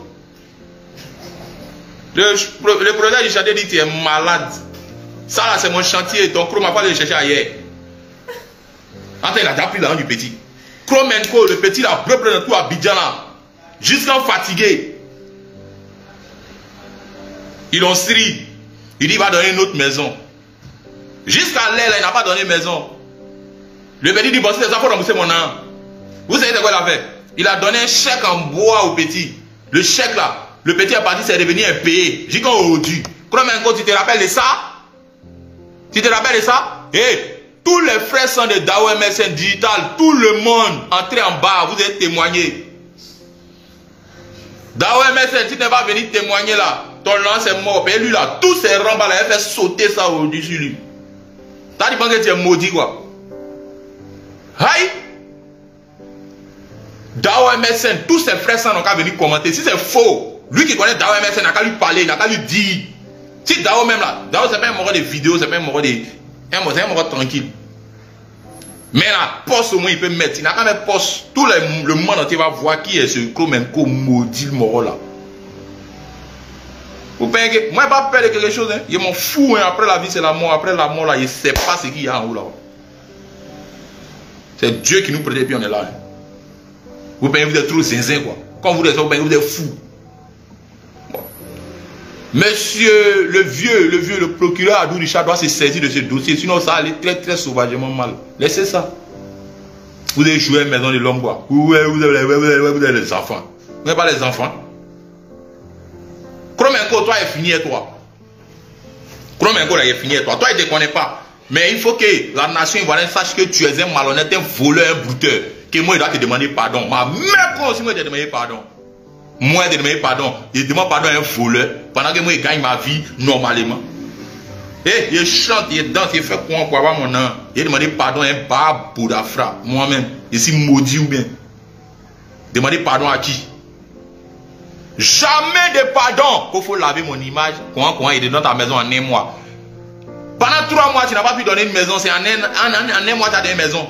Le propriétaire du chantier dit tu es malade. Ça là c'est mon chantier, ton Krom n'a pas de le chercher ailleurs. Enfin, il a déjà pris l'argent du petit. Krom & Co, le petit là, bleu dans tout Abidjan là, jusqu'à fatigué. Ils l'ont sri. Il dit il va donner une autre maison. Jusqu'à l'air là, il n'a pas donné maison. Le petit dit bon, c'est ça, il faut rembourser mon an. Vous savez de quoi il a fait? Il a donné un chèque en bois au petit. Le chèque là, le petit est parti, c'est devenu impayé. J'ai dit qu'on dit. Krom & Co, tu te rappelles de ça? Tu te rappelles de ça? Tous les frères sont de Dao MSN Digital, tout le monde, entrez en bas, vous êtes témoigné. Dao MSN, si tu n'es pas venu témoigner là, ton nom c'est mort. Et lui là, tous ces rambas là, il fait sauter ça au-dessus lui. T'as dit que tu es maudit quoi. Aïe! Dao MSN, tous ses frères n'ont qu'à venir commenter. Si c'est faux, lui qui connaît Dao MSN n'a qu'à lui parler, il n'a qu'à lui dire. Si Dao même là, Dao c'est pas un mort de vidéo, c'est pas un mort de... C'est un mort tranquille. Mais la poste au moins il peut mettre. Il n'a qu'à mettre poste. Tout le monde entier va voir qui est ce Krom & Co maudit le mort là. Vous payez, moi je n'ai pas peur de quelque chose. Hein. Je m'en fous. Hein. Après la vie c'est la mort. Après la mort là, je ne sais pas ce qu'il y a en haut là. C'est Dieu qui nous protège et puis on est là. Hein. Vous payez, vous êtes trop zinzin quoi. Quand vous êtes fou. Bon. Monsieur le vieux, le procureur Adou Richard doit se saisir de ce dossier. Sinon ça allait très très sauvagement mal. Laissez ça. Vous avez joué à la maison de l'homme quoi. Vous avez les enfants. Vous n'avez pas les enfants. Kromenko, toi, est fini et toi. Kromenko, là, est fini et toi. Toi, il ne te connaît pas. Mais il faut que la nation ivoirienne sache que tu es un malhonnête, un voleur, un brouteur. Que moi, il doit te demander pardon. Ma mère, aussi, moi, il te demander pardon. Moi, il te demander pardon. Il demande pardon à un voleur. Pendant que moi, il gagne ma vie normalement. Et il chante, il danse, il fait quoi pour avoir mon nom. Il demande pardon à un babou d'Afra. Moi-même, je suis maudit ou bien. Demander pardon à qui? Jamais de pardon. Qu'il faut laver mon image. Quand il est dans ta maison en un mois. Pendant 3 mois, tu n'as pas pu donner une maison. C'est en un mois, tu as donné une maison.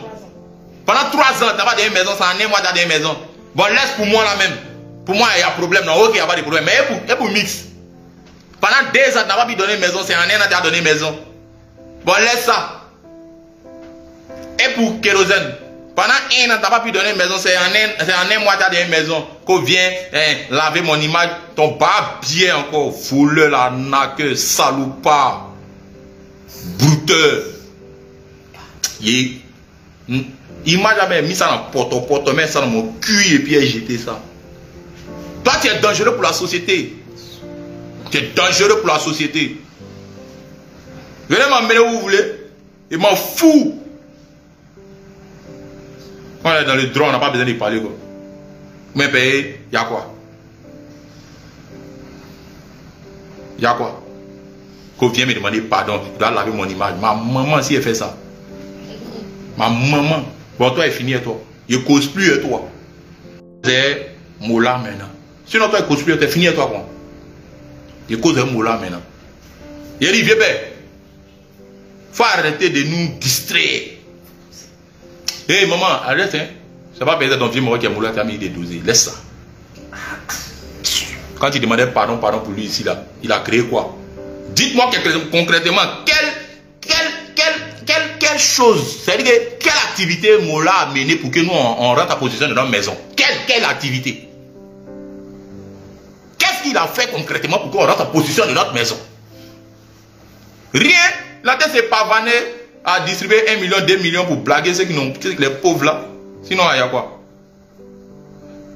Pendant 3 ans, tu n'as pas donné une maison. C'est en un mois, tu as donné une maison. Bon, laisse pour moi là même. Pour moi, il y a problème. Non, ok, il n'y a pas de problème. Mais pour mix. Pendant 2 ans, tu n'as pas pu donner une maison. C'est en un an, tu as donné une maison. Bon, laisse ça. Et pour kérosène. Pendant 1 an, tu n'as pas pu donner une maison. C'est en un mois, tu as donné une maison. Qu'on vient laver mon image. Ton bas bien encore. Voleur, la naque, salopard. Brouteur. Il m'a jamais mis ça dans porte, mais ça dans mon cul et puis il a jeté ça. Toi, tu es dangereux pour la société. Tu es dangereux pour la société. Venez m'emmener où vous voulez. Il m'en fout. Quand on est dans le drone, on n'a pas besoin de parler. Quoi. Mais payé, il y a quoi? Il y a quoi? Qu'on vient me demander pardon, je dois laver mon image. Ma maman, si elle fait ça. Ma maman. Bon, toi, elle finit et toi. Il ne cause plus et toi. C'est Moula maintenant. Sinon, toi, il ne cause plus, tu es fini et toi, quoi. Il cause un Moula maintenant. Il dit, vieux père, il faut arrêter de nous distraire. Hé, maman, arrête, hein. Ça va pas ton vieux mort qui est Moula, tu as mis des dosés. Laisse ça. Quand il demandait pardon pour lui ici, là, il a créé quoi? Dites-moi concrètement, quelle chose, c'est-à-dire quelle activité Moula a menée pour que nous on rentre en position de notre maison? Quelle activité? Qu'est-ce qu'il a fait concrètement pour qu'on rentre en position de notre maison? Rien. La tête s'est pavanée à distribuer 1 million, 2 millions pour blaguer ceux qui n'ont, les pauvres là. Sinon, il y a quoi?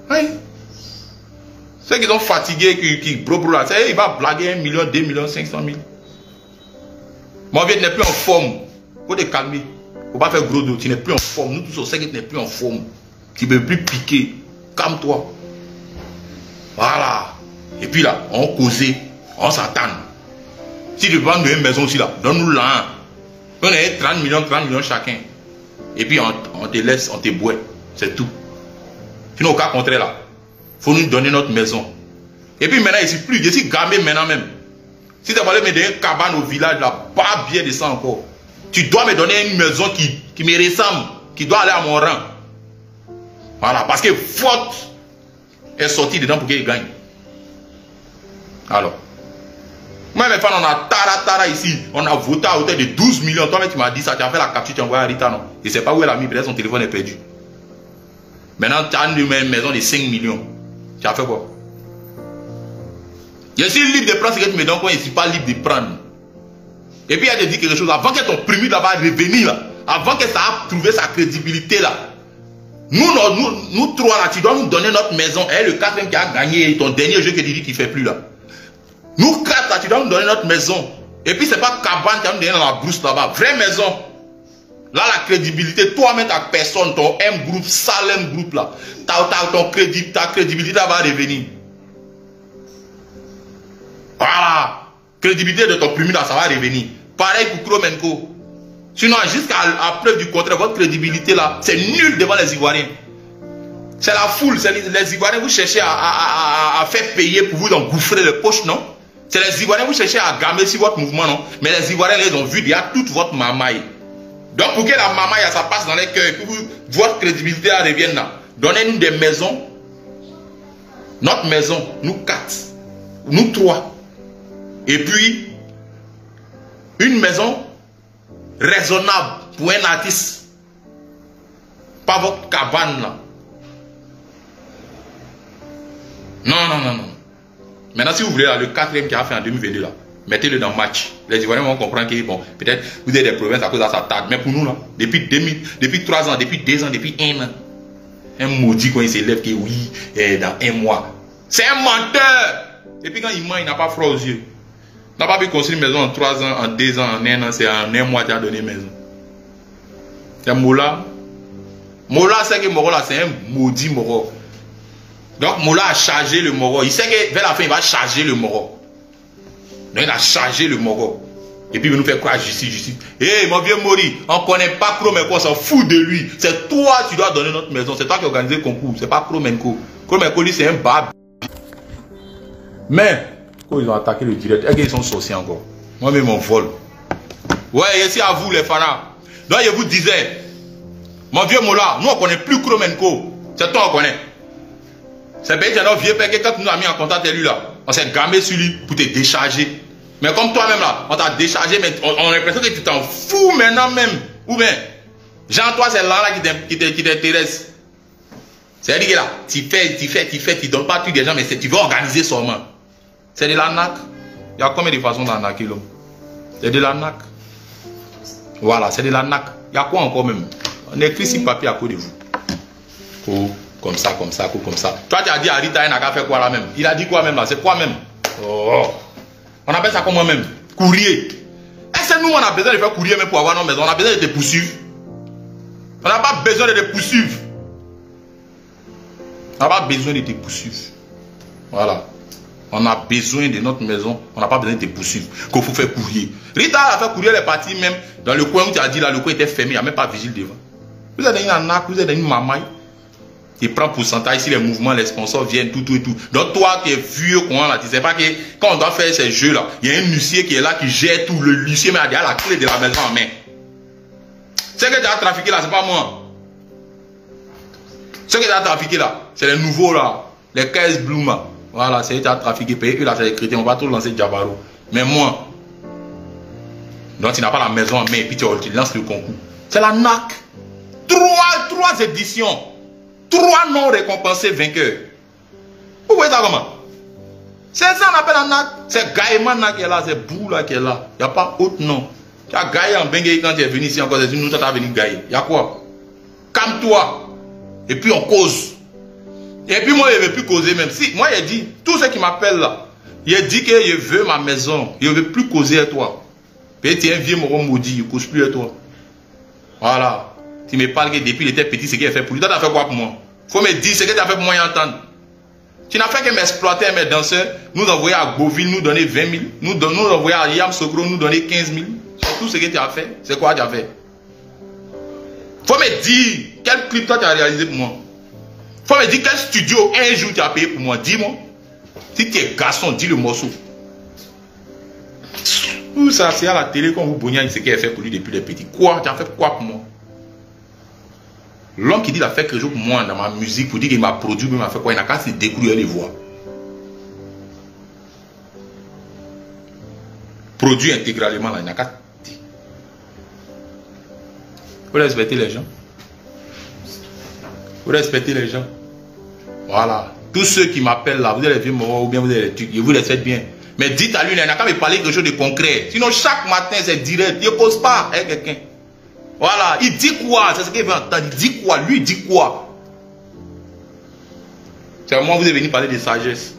Oui. Ceux qui sont fatigués, qui bro là, il va blaguer 1 million, 2 millions, 500 000. Mon vieux, tu n'es plus en forme. Il faut te calmer. Il ne faut pas faire gros dos. Tu n'es plus en forme. Nous tous, on sait que tu n'es plus en forme. Tu ne peux plus piquer. Calme-toi. Voilà. Et puis là, on cause, on s'attend. Si tu vends une maison aussi là, donne-nous là. On a 30 millions chacun. Et puis on te laisse, on te boit. C'est tout. Sinon, au cas contraire là. Il faut nous donner notre maison. Et puis maintenant, je suis gamé maintenant même. Si tu voulais me donner une cabane au village, là, pas bien de ça encore. Tu dois me donner une maison qui me ressemble, qui doit aller à mon rang. Voilà, parce que faute est sortie dedans pour qu'il gagne. Alors, moi, mes fans, on a tara ici. On a voté à hauteur de 12 millions. Toi, tu m'as dit ça, tu as fait la capture, tu as envoyé à Rita, non? Je ne sais pas où elle a mis, peut-être son téléphone est perdu. Maintenant, tu as une maison de 5 millions. Tu as fait quoi? Je suis libre de prendre ce que tu me donnes quand je ne suis pas libre de prendre. Et puis, elle te dit quelque chose. Avant que ton premier là va revenir, là, avant que ça a trouvé sa crédibilité, là, nous 3 là, tu dois nous donner notre maison. Et le 4e qui a gagné ton dernier jeu que tu dis qu'il ne fait plus là. Nous 4 là, tu dois nous donner notre maison. Et puis, ce n'est pas cabane qui va nous donner dans la brousse là-bas. Vraie maison. Là, la crédibilité, toi-même, ta personne, ton M groupe, Salem groupe là, ta crédibilité va revenir. Voilà. Crédibilité de ton premier là, ça va revenir. Pareil pour Kromenko. Sinon, jusqu'à preuve du contraire, votre crédibilité là, c'est nul devant les Ivoiriens. C'est la foule, c'est les Ivoiriens, vous cherchez à faire payer pour vous engouffrer les poches, non? C'est les Ivoiriens, vous cherchez à gamer sur votre mouvement, non? Mais les Ivoiriens, ils ont vu déjà toute votre mamaille. Donc, pour que la mamaille, ça passe dans les cœurs, pour que votre crédibilité revienne là, donnez-nous des maisons. Notre maison, nous 4, nous 3. Et puis, une maison raisonnable pour un artiste. Pas votre cabane là. Non. Maintenant, si vous voulez, là, le 4e qui a fait en 2022 là, mettez-le dans match. Les Ivoiriens vont comprendre que bon, peut-être vous avez des provinces à cause de sa table. Mais pour nous, là, depuis 3 ans, depuis 2 ans, depuis 1 an, un maudit quand il s'élève qui oui, dans 1 mois. C'est un menteur. Et puis quand il ment, il n'a pas froid aux yeux. Il n'a pas pu construire une maison en 3 ans, en 2 ans, en 1 an, c'est en 1 mois qu'il a donné une maison. C'est Mola. Mola, c'est que Moro là, c'est un maudit Moro. Donc Mola a chargé le Moro. Il sait que vers la fin, il va charger le Moro. Donc il a chargé le Moro. Et puis il nous fait quoi? Justice. Hé, mon vieux Mori, on ne connaît pas Kromenko, on s'en fout de lui. C'est toi qui dois donner notre maison. C'est toi qui as organisé le concours. C'est pas Kromenko. Kromenko, lui, c'est un bab. Mais, quand ils ont attaqué le direct, est-ce qu'ils sont sorciers encore? Moi-même, on vole. Ouais, ici à vous, les pharaons. Donc, je vous disais, mon vieux Mola, nous, on ne connaît plus Kromenko. C'est toi, on connaît. C'est bien notre vieux père, quand nous a mis en contact avec lui, là, on s'est gamé sur lui pour te décharger. Mais comme toi-même, là, on t'a déchargé, mais on a l'impression que tu t'en fous maintenant même. Ou bien, Jean, toi, c'est là qui t'intéresse. C'est-à-dire que là, tu fais, tu ne donnes pas tout des gens, mais tu veux organiser seulement. C'est de l'arnaque. Il y a combien de façons d'arnaquer l'homme? C'est de l'arnaque. Voilà, c'est de l'arnaque. Il y a quoi encore même? On écrit sur papier à côté de vous. Oh, comme ça. Toi, tu as dit à Rita, il n'a qu'à faire quoi là même? Il a dit quoi même là? C'est quoi même? Oh. On appelle ça comment même? Courrier. Est-ce que nous, on a besoin de faire courrier même pour avoir nos maisons? On a besoin de te poursuivre. On n'a pas besoin de te poursuivre. On n'a pas besoin de te poursuivre. Voilà. On a besoin de notre maison. On n'a pas besoin de te poursuivre. Qu'il faut faire courrier. Rita a fait courrier, elle est partie même dans le coin où tu as dit là, le coin était fermé. Il n'y a même pas vigile devant. Vous êtes dans une arnaque, vous êtes dans une mamaille. Il prend pourcentage si les mouvements, les sponsors viennent, tout. Donc toi qui es vieux, là, tu ne sais pas que quand on doit faire ces jeux-là, il y a un huissier qui est là, qui gère tout. Le huissier mais a la clé de la maison en main. Ce que tu as trafiqué là, c'est pas moi. Ce que tu as trafiqué là, c'est les nouveaux là, les 15 Bloom. Voilà, c'est eux qui ont trafiqué, payé, eux là, c'est les chrétiens, on va tout lancer Djabaro. Mais moi, donc tu n'as pas la maison en main et puis tu lances le concours. C'est la NAC. 3 éditions. 3 non récompensés vainqueurs. Vous voyez ça comment? C'est ça qu'on appelle la NAC. C'est Gaïman qui est là, c'est Bou là qui est là. Il n'y a pas autre nom. Tu as gaillé en Bengue quand tu es venu ici encore, c'est nous qui t'as venu gailler. Il y a quoi? Calme-toi. Et puis on cause. Et puis moi, je ne veux plus causer même. Si, moi, j'ai dit, tous ceux qui m'appellent là, il dit que je veux ma maison. Je ne veux plus causer avec toi. Puis tu es un vieux moron maudit, je ne cause plus avec toi. Voilà. Tu me parles que depuis il était petit, ce qu'il a fait pour lui. Toi, tu as fait quoi pour moi? Il faut me dire ce que tu as fait pour moi et entendre. Tu n'as fait que m'exploiter mes danseurs, nous envoyer à Beauville, nous donner 20 000. Nous envoyer à Yam Sogro, nous donner 15 000. C'est tout ce que tu as fait. C'est quoi tu as fait? Il faut me dire quel clip toi tu as réalisé pour moi. Il faut me dire quel studio un jour tu as payé pour moi. Dis-moi. Si tu es garçon, dis le morceau. Tout ça, c'est à la télé qu'on vous bognait ce qu'il a fait pour lui depuis les petits. Quoi? Tu as fait quoi pour moi? L'homme qui dit qu'il a fait quelque chose pour moi dans ma musique, pour dire qu'il m'a produit, mais il m'a fait quoi? Il n'a qu'à se découvrir les voix. Produit intégralement, là, il n'a qu'à. Vous respectez les gens. Vous respectez les gens. Voilà. Tous ceux qui m'appellent là, vous êtes les vieux morts ou bien vous êtes les trucs, je vous les faites bien. Mais dites à lui, il n'a qu'à me parler quelque chose de concret. Sinon, chaque matin, c'est direct. Il ne cause pas avec quelqu'un. Voilà. Il dit quoi? C'est ce qu'il veut entendre. Il dit quoi? Lui, il dit quoi? C'est moi, vous êtes venu parler de sagesse.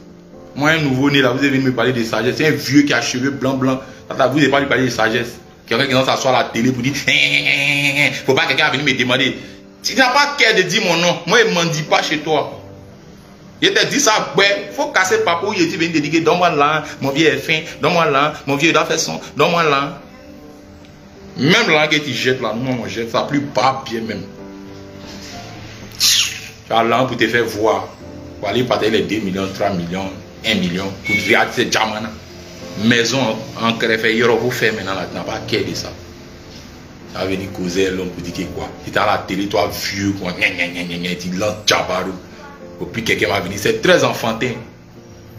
Moi, un nouveau-né là, vous êtes venu me parler de sagesse. C'est un vieux qui a cheveux blancs. Vous n'avez pas lui parler de sagesse. Quelqu'un qui s'assoit à la télé pour dire, faut pas que quelqu'un vienne me demander. Tu n'as pas qu'à de dire mon nom. Moi, il ne m'en dit pas chez toi. Il te dit ça, ouais, faut casser papa où il dit, venir te dire, donne-moi là, mon vieux est fin, donne-moi là, mon vieux doit faire son, donne-moi là. Même là que tu jettes là, moi, on jette ça plus bas bien même. Tu as là pour te faire voir. Pour aller partager les 2 millions, 3 millions, 1 million, pour te dire, c'est Jamana. Maison en crève, il y aura vous faire maintenant là, tu n'as pas qu'à de ça. Tu vas venir causer l'homme pour dire que quoi. Tu es à la télé, toi vieux, quoi, tu lances Jabarou. Et puis quelqu'un va venir, c'est très enfantin.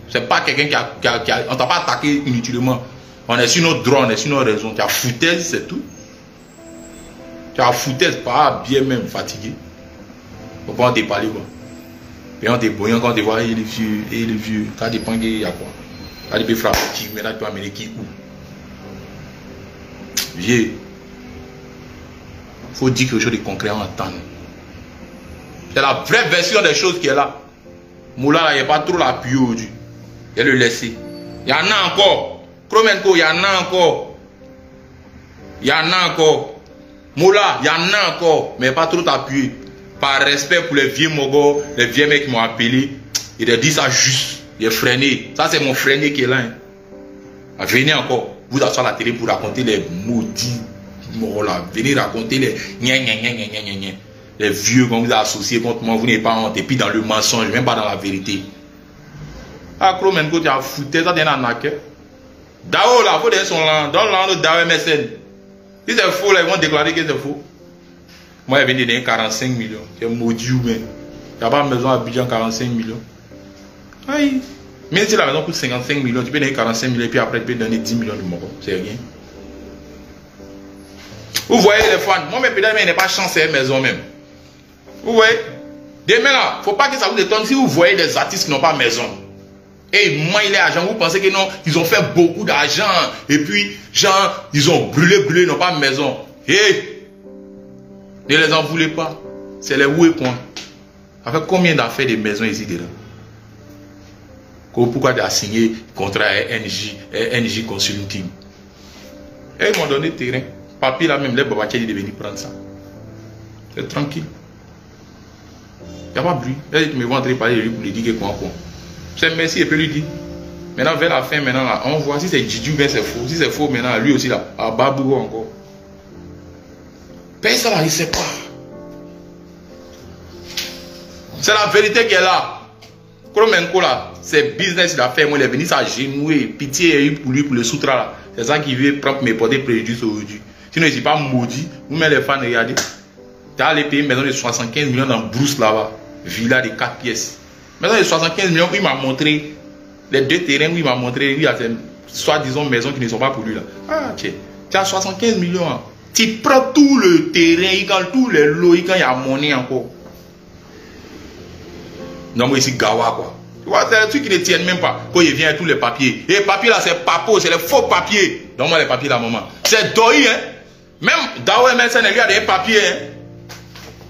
C'est pas quelqu'un qui a. On t'a pas attaqué inutilement. On est sur nos droits, on est sur nos raisons. Tu as foutaise, c'est tout. Tu as foutaise, pas bien même fatigué. Faut pas en te parler quoi. Et on te bouillant quand on te voit, il est vieux, Quand tu prends, il y a quoi? Quand tu peux frapper qui, mais là tu peux amener qui où? Vieux. Faut dire quelque chose de concret en entendre. C'est la vraie version des choses qui est là. Moula, là, il n'y a pas trop l'appui aujourd'hui. Il le laisser. Il y en a encore. Kromenko, il y en a encore. Il y en a encore. Moula, il y en a encore. Mais pas trop appuyé. Par respect pour les vieux mogos, les vieux mecs qui m'ont appelé. Il a dit ça juste. Il est freiné. Ça, c'est mon freiné qui est là. Hein. Venez encore. Vous asseoir à la télé pour raconter les maudits morts là. Venez raconter les les vieux qu'on vous a associés contre moi. Vous n'êtes pas honte. Et puis dans le mensonge, même pas dans la vérité. Ah, Kromenko, tu as foutu ça, tu es un arnaqueur. Dao là, il faut donner son land. Dans le land de Dao MSN. Si c'est faux, là, ils vont déclarer que c'est faux. Moi, je viens de donner 45 millions. C'est maudit ou bien. Tu n'as pas besoin d'Abidjan 45 millions. Aïe. Même si la maison coûte 55 millions, tu peux donner 45 millions et puis après tu peux donner 10 millions de morts. C'est rien. Vous voyez les fans, moi mes pédales, mais il n'est pas chanceux maison même. Vous voyez? Demain là, il ne faut pas que ça vous étonne si vous voyez des artistes qui n'ont pas maison. Et moi il est argent, vous pensez que non, ils ont fait beaucoup d'argent. Et puis, genre, ils ont brûlé, ils n'ont pas de maison. Et ne les en voulez pas. C'est les où et point. Avec combien d'affaires de maisons ici dedans? Pourquoi tu as signé contrat NJ Consulting? Et ils m'ont donné le terrain. Papier là même, les babatiers ils venir prendre ça. C'est tranquille. Il n'y a pas de bruit. Ils me vont entrer parler de lui pour lui dire que quoi. C'est merci et puis lui dire. Maintenant vers la fin, maintenant là, on voit si c'est Djidju, bien c'est faux. Si c'est faux, maintenant lui aussi là, à Babou encore. Personne là, il ne sait pas. C'est la vérité qui est là. Kromenko là, c'est business il a fait. Moi, il est venu s'agenouiller. Pitié pour lui, pour le soutra là. C'est ça qui veut prendre mes porter préjudice aujourd'hui. Sinon, il n'est pas maudit. Vous mettez les fans, regardez. Tu as allé payer une maison de 75 millions dans Brousse là-bas. Villa de 4 pièces. Maison de 75 millions, il m'a montré les deux terrains où il m'a montré. Il y a ces soi-disant maisons qui ne sont pas pour lui là. Ah, tiens. Tu as 75 millions. Hein. Tu prends tout le terrain, il gagne tous les lots, il y a monnaie encore. Non, moi ici, Gawa quoi. Tu vois, c'est des trucs qui ne tiennent même pas. Quand il vient avec tous les papiers. Et les papiers là, c'est papo, c'est les faux papiers. Donne-moi les papiers là, maman. C'est Doi, hein. Même Dao MSN, il y a des papiers, hein.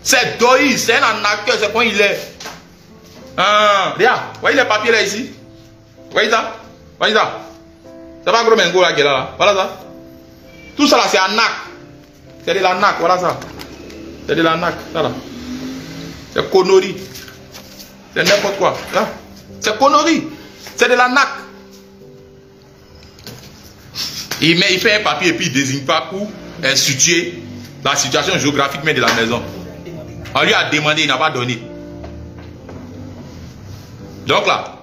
C'est Doi, c'est un arnaqueur, c'est quoi il est. Ah, regarde, voyez les papiers là ici. Voyez ça? Voyez ça? C'est pas Kromenko là qui est là, là. Voilà ça. Tout ça là, c'est un arnaque. C'est de l'arnaque, voilà ça. C'est de l'arnaque, ça là. C'est connerie. C'est n'importe quoi. C'est connerie. C'est de l'arnaque. Il fait un papier et puis il ne désigne pas où instituer la situation géographique même de la maison. On lui a demandé, il n'a pas donné. Donc là,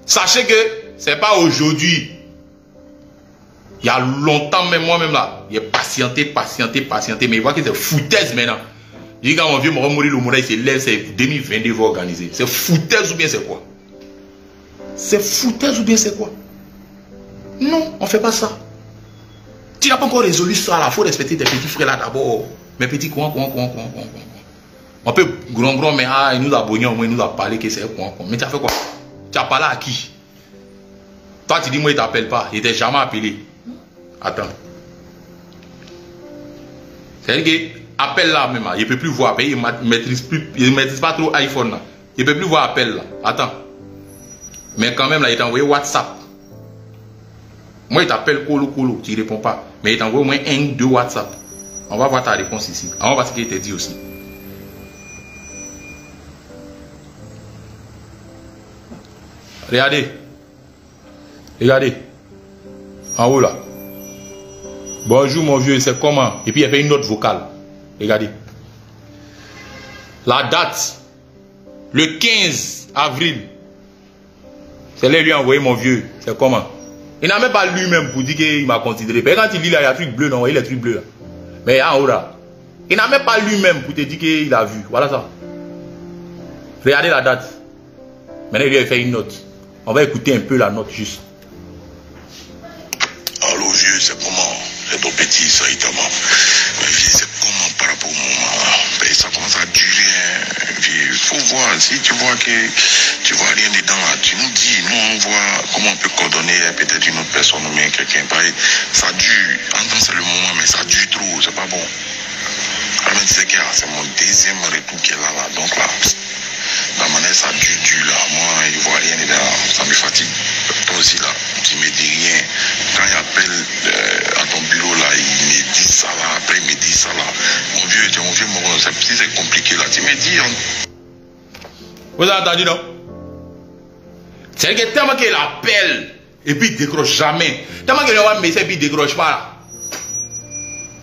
sachez que ce n'est pas aujourd'hui. Il y a longtemps même, moi-même là, il est patienté, mais il voit que c'est foutaise maintenant. Il dit quand mon vieux m'a mourir le moura, il se lève, c'est 2022 va organiser. C'est foutaise ou bien c'est quoi? C'est foutaise ou bien c'est quoi? Non, on ne fait pas ça. Tu n'as pas encore résolu ça là, il faut respecter tes petits frères là d'abord. Mes petits coins. On peut grand, mais ah, il nous a bonné, au moins il nous a parlé que c'est coin. Mais tu as fait quoi? Tu as parlé à qui? Toi tu dis moi il t'appelle pas, il t'a jamais appelé. Attends. C'est-à-dire que appel là même, il ne peut plus voir, il ne maîtrise pas trop iPhone là. Il ne peut plus voir appel là. Attends. Mais quand même là, il t'a envoyé WhatsApp. Moi il t'appelle Kolo, tu ne réponds pas. Mais il t'a envoyé au moins 1 ou 2 WhatsApp. On va voir ta réponse ici. On va voir ce qu'il t'a dit aussi. Regardez. Regardez. En haut là. Bonjour mon vieux, c'est comment? Et puis il y avait une note vocale. Regardez. La date. Le 15 avril. C'est là lui a envoyé mon vieux. C'est comment? Il n'a même pas lui-même pour dire qu'il m'a considéré. Mais quand il lit là, il y a un truc bleu, non, il y a les trucs bleus là. Mais en haut là. Il n'a même pas lui-même pour te dire qu'il a vu. Voilà ça. Regardez la date. Maintenant il lui a fait une note. On va écouter un peu la note juste. Allô vieux, c'est comment? C'est ton petit Saïtama. Mais c'est comment par rapport au moment? Ben, ça ça commence à durer. Il faut voir, si tu vois que tu vois rien dedans là, tu nous dis, nous on voit comment on peut coordonner peut-être une autre personne ou bien quelqu'un. Ça dure, en temps c'est le moment, mais ça dure trop, c'est pas bon. Alors tu sais que c'est mon deuxième retour qui est là, donc là, la manière ça dure là, moi je vois rien dedans, ça me fatigue. Toi aussi là, tu me dis rien. Quand il appelle à ton bureau là, il me dit ça là, après il me dit ça là. Mon vieux, si c'est compliqué là, tu me dis. Vous avez entendu non? C'est-à-dire que tellement qu'il appelle et puis il décroche jamais. Tellement qu'il envoie un message et puis il décroche pas là.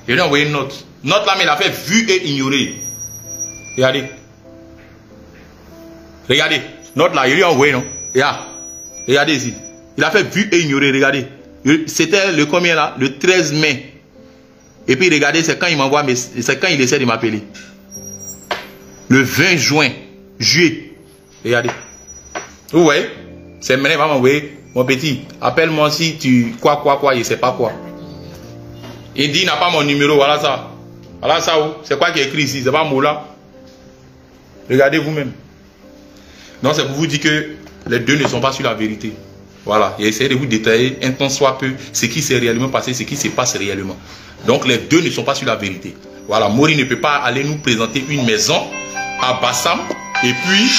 Il lui a envoyé une note. Note là, mais il a fait vu et ignoré. Regardez. Regardez. Note là, il lui a envoyé non? Regardez ici. Il a fait vu et ignoré, regardez. C'était le combien là? Le 13 mai. Et puis regardez, c'est quand il m'envoie, c'est quand il essaie de m'appeler. Le 20 juin. Juillet. Regardez. Vous voyez? C'est maintenant, il va m'envoyer, mon petit, appelle-moi si tu... Quoi, je sais pas quoi. Il dit, il n'a pas mon numéro, voilà ça. Voilà ça où? C'est quoi qui est écrit ici? C'est pas Mola. Regardez vous-même. Donc c'est pour vous dire que les deux ne sont pas sur la vérité. Voilà. Et essayez de vous détailler un temps soit peu ce qui s'est réellement passé, ce qui se passe réellement. Donc les deux ne sont pas sur la vérité. Voilà. Mori ne peut pas aller nous présenter une maison à Bassam et puis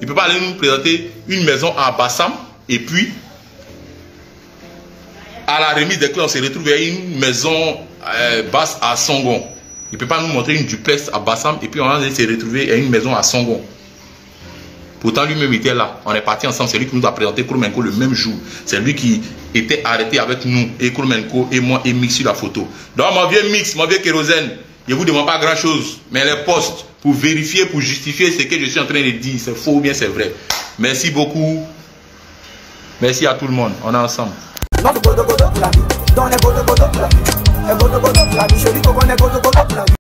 il ne peut pas aller nous présenter une maison à Bassam et puis à la remise des clés on se retrouve à une maison basse à Songon. Il ne peut pas nous montrer une duplex à Bassam et puis on va se retrouver à une maison à Songon. Pourtant lui-même était là. On est parti ensemble. C'est lui qui nous a présenté Kouroumenko le même jour. C'est lui qui était arrêté avec nous et Kouroumenko et moi et Mix sur la photo. Donc mon vieux Mix, mon vieux Kérosène, je ne vous demande pas grand chose. Mais les postes pour vérifier, pour justifier ce que je suis en train de dire, c'est faux ou bien c'est vrai. Merci beaucoup. Merci à tout le monde. On est ensemble.